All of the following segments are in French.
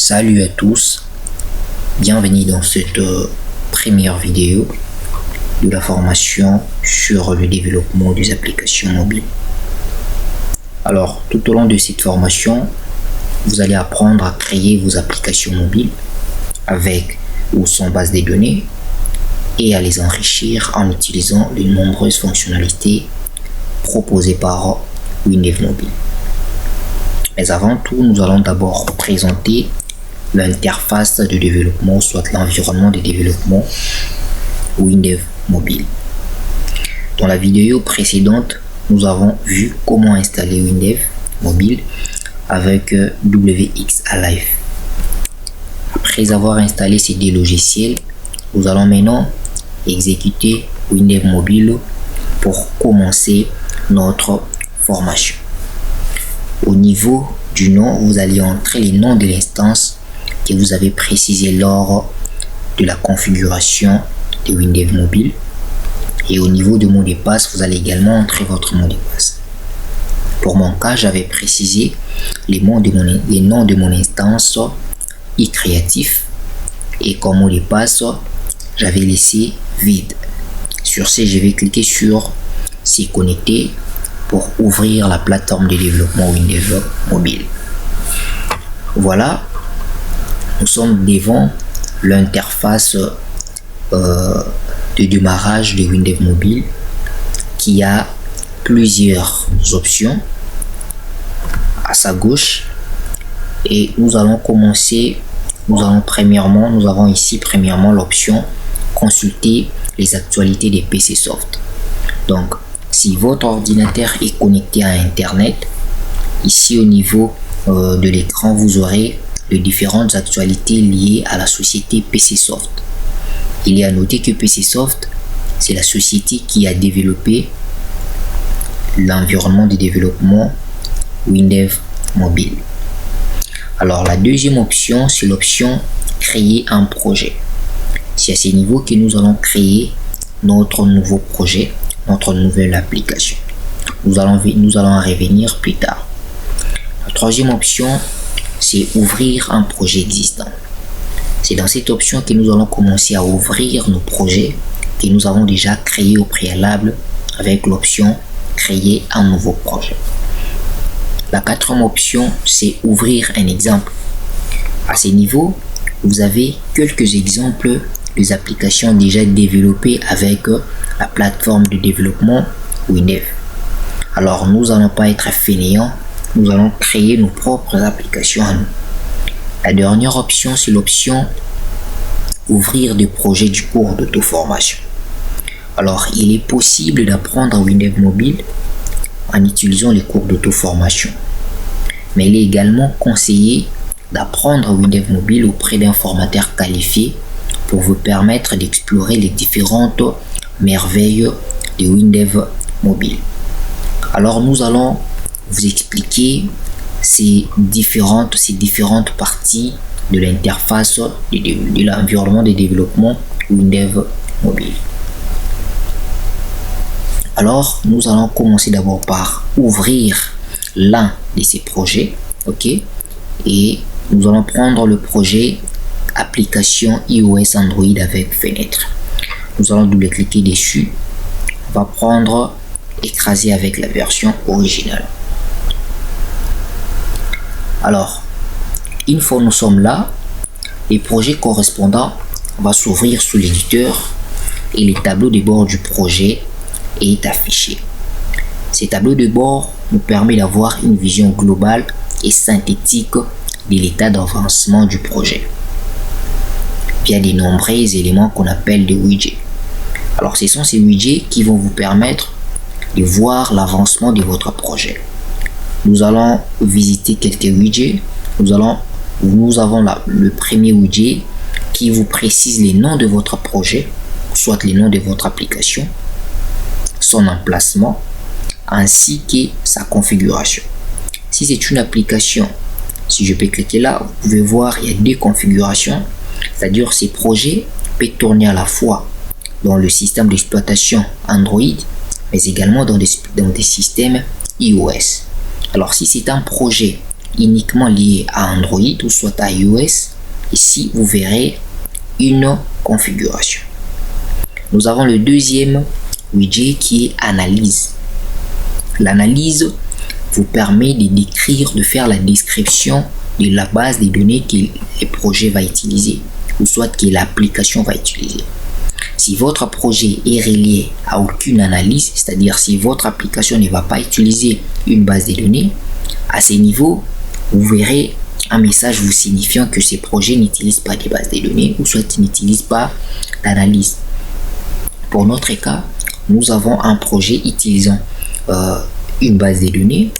Salut à tous, bienvenue dans cette première vidéo de la formation sur le développement des applications mobiles. Alors, tout au long de cette formation, vous allez apprendre à créer vos applications mobiles avec ou sans base de données et à les enrichir en utilisant les nombreuses fonctionnalités proposées par Windev Mobile. Mais avant tout, nous allons d'abord présenter l'interface de développement, soit l'environnement de développement Windev Mobile. Dans la vidéo précédente, nous avons vu comment installer Windev Mobile avec WX Alive. Après avoir installé ces deux logiciels, nous allons maintenant exécuter Windev Mobile pour commencer notre formation. Au niveau du nom, vous allez entrer les noms de l'instance que vous avez précisé lors de la configuration de Windev Mobile. Et au niveau du mot de passe, vous allez également entrer votre mot de passe. Pour mon cas, j'avais précisé les noms de mon instance iCreatif et comme mot de passe, j'avais laissé vide. Sur ce, je vais cliquer sur s'y connecter pour ouvrir la plateforme de développement Windev Mobile. Voilà, nous sommes devant l'interface de démarrage de Windev Mobile qui a plusieurs options à sa gauche et nous allons commencer. Nous avons ici premièrement l'option consulter les actualités des PC Soft. Donc, si votre ordinateur est connecté à Internet, ici au niveau de l'écran, vous aurez les différentes actualités liées à la société PC Soft. Il est à noter que PC Soft, c'est la société qui a développé l'environnement de développement Windev Mobile. Alors, la deuxième option, c'est l'option créer un projet. C'est à ce niveau que nous allons créer notre nouveau projet, notre nouvelle application. Nous allons en revenir plus tard. La troisième option, c'est ouvrir un projet existant. C'est dans cette option que nous allons commencer à ouvrir nos projets que nous avons déjà créés au préalable avec l'option créer un nouveau projet. La quatrième option, c'est ouvrir un exemple. À ce niveau, vous avez quelques exemples des applications déjà développées avec la plateforme de développement Windev. Alors, nous n'allons pas être fainéants, nous allons créer nos propres applications à nous. La dernière option, c'est l'option ouvrir des projets du cours d'auto-formation. Alors, il est possible d'apprendre Windev Mobile en utilisant les cours d'auto-formation. Mais il est également conseillé d'apprendre Windev Mobile auprès d'un formateur qualifié pour vous permettre d'explorer les différentes merveilles de Windev Mobile. Alors, nous allons vous expliquer ces différentes parties de l'interface de l'environnement de développement Windev Mobile. Alors, nous allons commencer d'abord par ouvrir l'un de ces projets, ok, et nous allons prendre le projet application iOS Android avec fenêtre. Nous allons double-cliquer dessus. On va prendre écraser avec la version originale. Alors, une fois nous sommes là, les projets correspondants vont s'ouvrir sous l'éditeur et les tableaux de bord du projet est affiché. Ces tableaux de bord nous permettent d'avoir une vision globale et synthétique de l'état d'avancement du projet via de nombreux éléments qu'on appelle des widgets. Alors, ce sont ces widgets qui vont vous permettre de voir l'avancement de votre projet. Nous allons visiter quelques widgets. Nous avons là le premier widget qui vous précise les noms de votre projet, soit les noms de votre application, son emplacement, ainsi que sa configuration. Si c'est une application, si je peux cliquer là, vous pouvez voir il y a deux configurations, c'est-à-dire ces projets peuvent tourner à la fois dans le système d'exploitation Android, mais également dans des systèmes iOS. Alors si c'est un projet uniquement lié à Android ou soit à iOS, ici vous verrez une configuration. Nous avons le deuxième widget qui est analyse. L'analyse vous permet de décrire, de faire la description de la base des données que le projet va utiliser ou soit que l'application va utiliser. Si votre projet est relié à aucune analyse, c'est-à-dire si votre application ne va pas utiliser une base de données, à ce niveau, vous verrez un message vous signifiant que ces projets n'utilisent pas de base de données ou soit n'utilisent pas d'analyse. Pour notre cas, nous avons un projet utilisant une base de données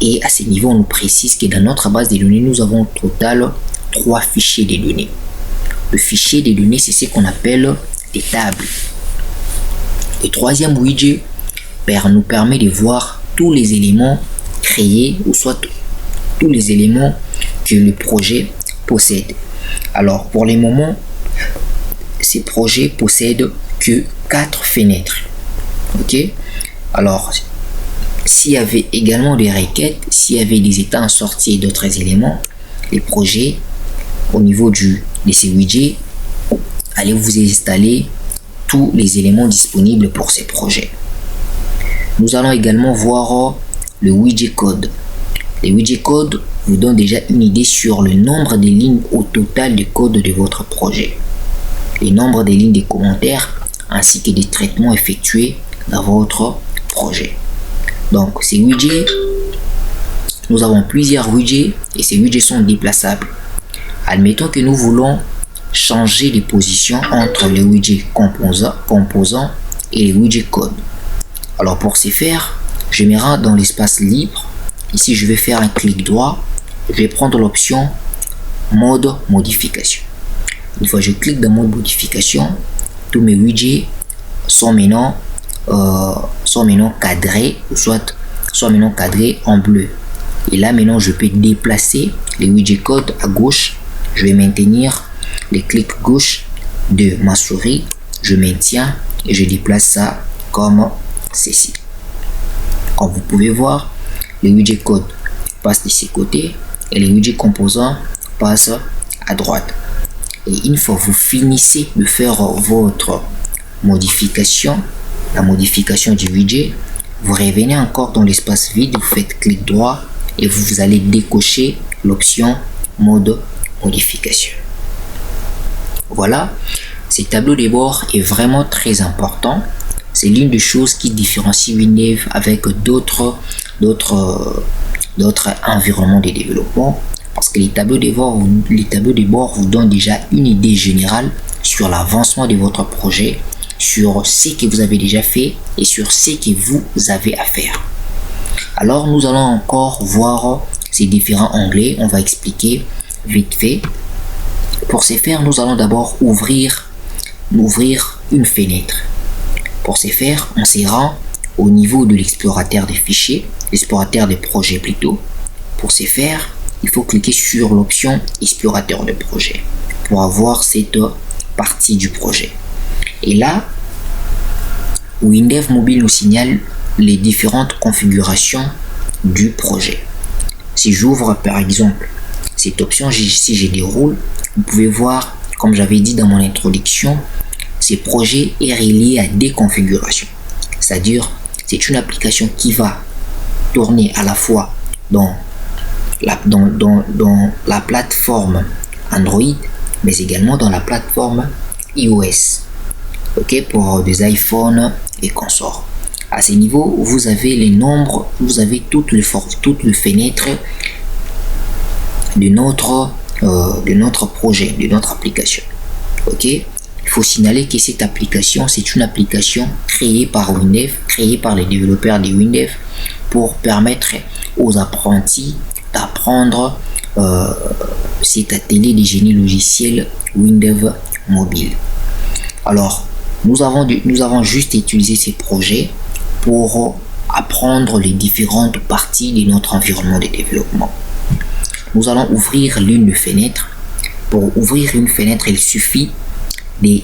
et à ce niveau, on nous précise que dans notre base de données, nous avons au total 3 fichiers de données. Le fichier de données, c'est ce qu'on appelle des tables. Le troisième widget nous permet de voir tous les éléments créés ou soit tous les éléments que le projet possède. Alors pour le moment, ces projets possèdent que 4 fenêtres. Ok, alors s'il y avait également des requêtes, s'il y avait des états en sortie et d'autres éléments, les projets au niveau de ces widgets, allez vous installer tous les éléments disponibles pour ces projets. Nous allons également voir le widget code. Les widgets code vous donnent déjà une idée sur le nombre de lignes au total de code de votre projet, les nombres de lignes de commentaires ainsi que des traitements effectués dans votre projet. Donc ces widgets, nous avons plusieurs widgets et ces widgets sont déplaçables. Admettons que nous voulons changer les positions entre les widgets composants et les widgets code. Alors pour ce faire, je me rends dans l'espace libre. Ici, je vais faire un clic droit. Je vais prendre l'option mode modification. Une fois que je clique dans mode modification, tous mes widgets sont maintenant cadrés, soit maintenant cadrés en bleu. Et là maintenant, je peux déplacer les widgets code à gauche. Je vais maintenir les clics gauche de ma souris. Je maintiens et je déplace ça comme ceci. Comme vous pouvez voir, les widgets code passent de ce côté et les widgets composants passent à droite. Et une fois que vous finissez de faire votre modification, la modification du widget, vous revenez encore dans l'espace vide, vous faites clic droit et vous allez décocher l'option mode modification. Voilà, ce tableau de bord est vraiment très important. C'est l'une des choses qui différencie WinDev avec d'autres environnements de développement, parce que les tableaux de bord vous donnent déjà une idée générale sur l'avancement de votre projet, sur ce que vous avez déjà fait et sur ce que vous avez à faire. Alors nous allons encore voir ces différents onglets. On va expliquer vite fait. Pour ce faire, nous allons d'abord ouvrir une fenêtre. Pour ce faire, on se rend au niveau de l'explorateur des fichiers, l'explorateur des projets plutôt. Pour ce faire, il faut cliquer sur l'option explorateur de projet pour avoir cette partie du projet. Et là, WinDev Mobile nous signale les différentes configurations du projet. Si j'ouvre par exemple cette option, si je déroule, vous pouvez voir, comme j'avais dit dans mon introduction, ce projet est relié à des configurations. C'est-à-dire, c'est une application qui va tourner à la fois dans la plateforme Android, mais également dans la plateforme iOS. Ok, pour des iPhones et consorts. À ce niveau, vous avez les nombres, vous avez toutes les fenêtres de notre projet, de notre application. Ok, il faut signaler que cette application, c'est une application créée par WinDev, créée par les développeurs de WinDev pour permettre aux apprentis d'apprendre cet atelier de génie logiciel WinDev Mobile. Alors, nous avons juste utilisé ces projets pour apprendre les différentes parties de notre environnement de développement. Nous allons ouvrir l'une des fenêtres. Pour ouvrir une fenêtre, il suffit de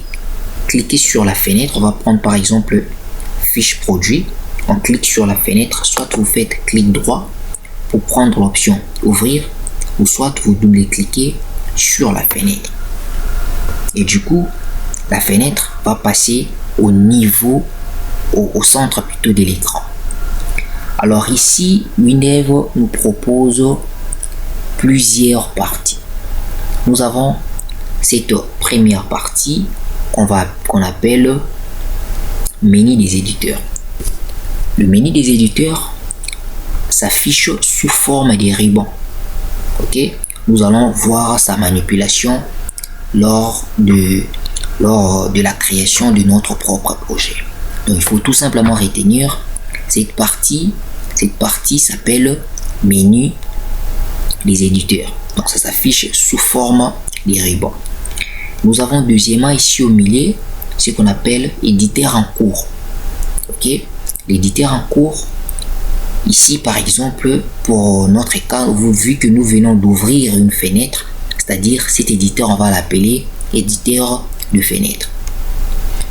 cliquer sur la fenêtre. On va prendre par exemple fiche produit. On clique sur la fenêtre, soit vous faites clic droit pour prendre l'option ouvrir, ou soit vous double-cliquez sur la fenêtre. Et du coup, la fenêtre va passer au niveau, au centre plutôt de l'écran. Alors ici, WinDev nous propose plusieurs parties. Nous avons cette première partie qu'on appelle menu des éditeurs. Le menu des éditeurs s'affiche sous forme de ruban. Ok, nous allons voir sa manipulation lors de la création de notre propre projet. Donc il faut tout simplement retenir cette partie s'appelle menu des éditeurs. Donc ça s'affiche sous forme de ruban. Nous avons deuxièmement ici au milieu ce qu'on appelle éditeur en cours. Ok, l'éditeur en cours, ici par exemple pour notre cas, vu que nous venons d'ouvrir une fenêtre, c'est-à-dire cet éditeur, on va l'appeler éditeur de fenêtre.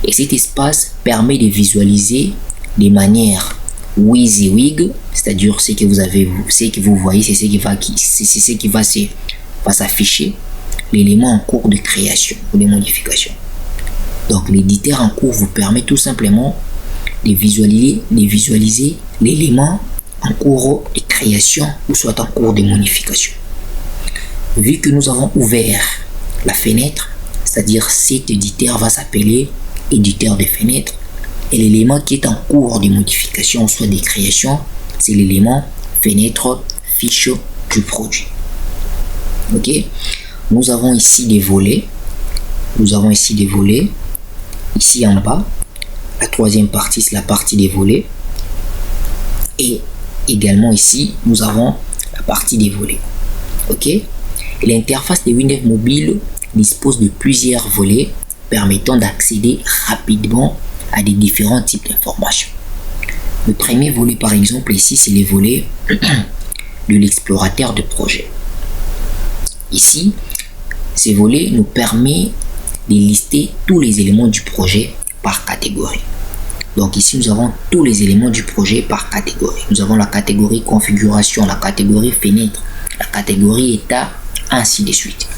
Et cet espace permet de visualiser de manière WYSIWYG, c'est-à-dire ce que vous voyez, c'est ce qui va s'afficher, l'élément en cours de création ou de modification. Donc l'éditeur en cours vous permet tout simplement de visualiser l'élément en cours de création ou soit en cours de modification. Vu que nous avons ouvert la fenêtre, c'est-à-dire cet éditeur va s'appeler éditeur de fenêtre, et l'élément qui est en cours de modification ou soit de création, c'est l'élément fenêtre fiche du produit. Ok, nous avons ici des volets. Ici en bas, la troisième partie, c'est la partie des volets. Et également ici, nous avons la partie des volets. Ok, l'interface de WinDev Mobile dispose de plusieurs volets permettant d'accéder rapidement à des différents types d'informations. Le premier volet, par exemple, ici, c'est les volets de l'explorateur de projet. Ici, ces volets nous permettent de lister tous les éléments du projet par catégorie. Donc ici, nous avons tous les éléments du projet par catégorie. Nous avons la catégorie configuration, la catégorie fenêtre, la catégorie état, ainsi de suite.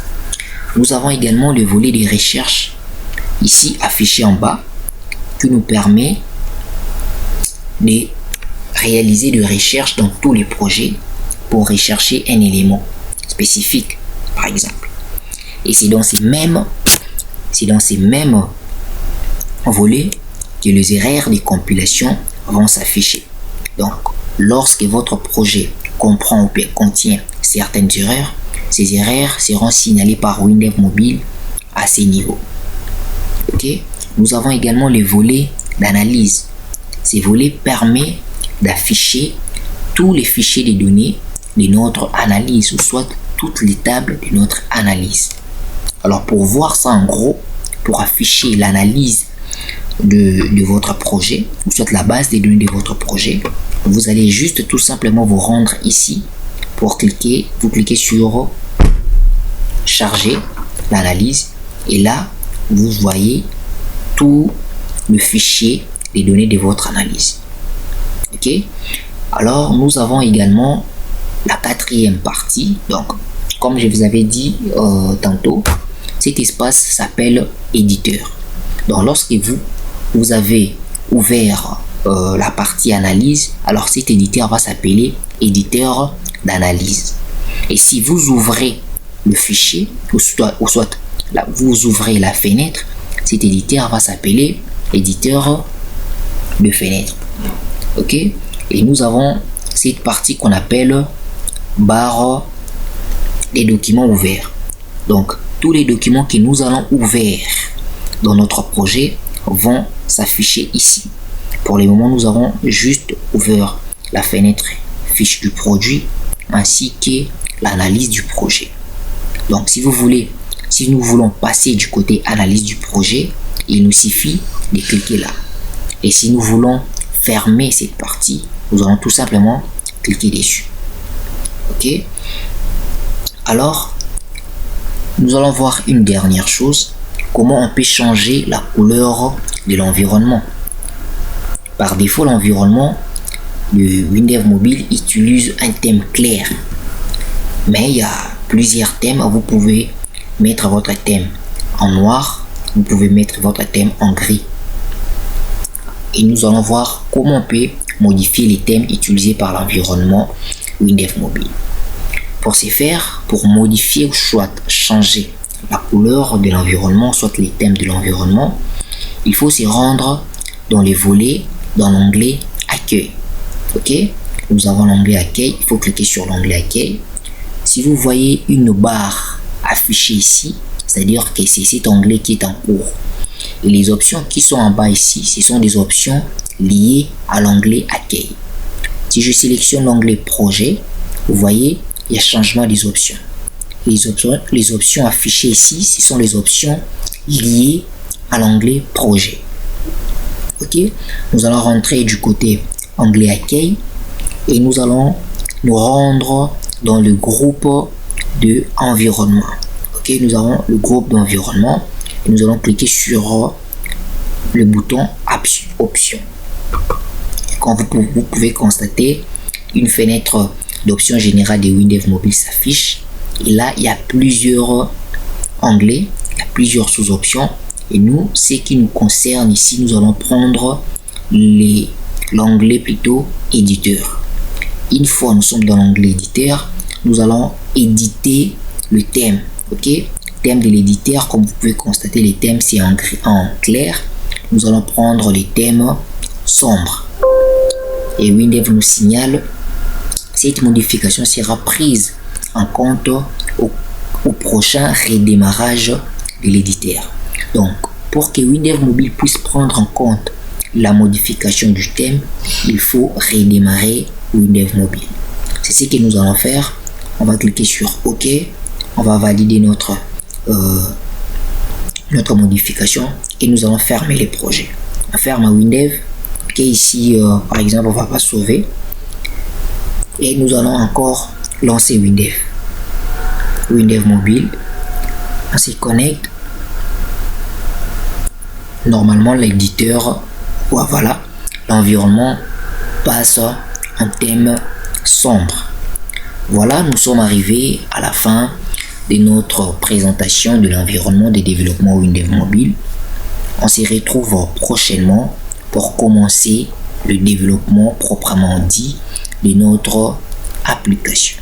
Nous avons également le volet de recherche, ici affiché en bas, qui nous permet de réaliser des recherches dans tous les projets pour rechercher un élément spécifique, par exemple. Et c'est dans ces mêmes volets que les erreurs de compilation vont s'afficher. Donc, lorsque votre projet comprend ou contient certaines erreurs, ces erreurs seront signalées par WinDev Mobile à ces niveaux. Ok, nous avons également les volets d'analyse. Ces volets permettent d'afficher tous les fichiers de données de notre analyse, ou soit toutes les tables de notre analyse. Alors pour voir ça en gros, pour afficher l'analyse de votre projet, ou soit la base des données de votre projet, vous allez juste tout simplement vous rendre ici pour vous cliquez sur charger l'analyse, et là vous voyez tout le fichier des données de votre analyse. Ok, alors nous avons également la quatrième partie. Donc comme je vous avais dit tantôt, cet espace s'appelle éditeur. Donc lorsque vous avez ouvert la partie analyse, alors cet éditeur va s'appeler éditeur d'analyse. Et si vous ouvrez le fichier, ou soit là, vous ouvrez la fenêtre, cet éditeur va s'appeler éditeur de fenêtre. Ok, et nous avons cette partie qu'on appelle barre des documents ouverts. Donc tous les documents que nous allons ouvrir dans notre projet vont s'afficher ici. Pour le moment, nous avons juste ouvert la fenêtre fiche du produit ainsi que l'analyse du projet. Donc si nous voulons passer du côté analyse du projet, il nous suffit de cliquer là. Et si nous voulons fermer cette partie, nous allons tout simplement cliquer dessus. Ok, alors nous allons voir une dernière chose: comment on peut changer la couleur de l'environnement. Par défaut, l'environnement de WinDev Mobile utilise un thème clair, mais il y a plusieurs thèmes, vous pouvez mettre votre thème en noir, vous pouvez mettre votre thème en gris. Et nous allons voir comment on peut modifier les thèmes utilisés par l'environnement WinDev Mobile. Pour ce faire, pour modifier ou soit changer la couleur de l'environnement, soit les thèmes de l'environnement, il faut se rendre dans les volets, dans l'onglet Accueil. Ok, nous avons l'onglet Accueil, il faut cliquer sur l'onglet Accueil. Si vous voyez une barre affichée ici, c'est-à-dire que c'est cet onglet qui est en cours. Et les options qui sont en bas ici, ce sont des options liées à l'onglet Accueil. Si je sélectionne l'onglet Projet, vous voyez, il y a changement des options. Les options affichées ici, ce sont les options liées à l'onglet Projet. Ok, nous allons rentrer du côté onglet Accueil et nous allons nous rendre dans le groupe de environnement. Ok, nous avons le groupe d'environnement et nous allons cliquer sur le bouton Options. Quand vous pouvez constater, une fenêtre d'options générales de WinDev Mobile s'affiche. Et là, il y a plusieurs onglets, il y a plusieurs sous-options. Et nous, ce qui nous concerne ici, nous allons prendre l'onglet plutôt éditeur. Une fois nous sommes dans l'onglet éditeur, nous allons éditer le thème. Ok, thème de l'éditeur, comme vous pouvez constater, les thèmes c'est en clair. Nous allons prendre les thèmes sombres. Et WinDev nous signale, cette modification sera prise en compte au prochain redémarrage de l'éditeur. Donc, pour que WinDev Mobile puisse prendre en compte la modification du thème, il faut redémarrer WinDev Mobile. C'est ce que nous allons faire. On va cliquer sur OK. On va valider notre modification et nous allons fermer les projets. On ferme WinDev. OK, ici, par exemple, on va pas sauver. Et nous allons encore lancer WinDev Mobile. On se connecte. Normalement, l'éditeur, voilà, l'environnement passe en thème sombre. Voilà, nous sommes arrivés à la fin de notre présentation de l'environnement de développement WinDev Mobile. On se retrouve prochainement pour commencer le développement proprement dit de notre application.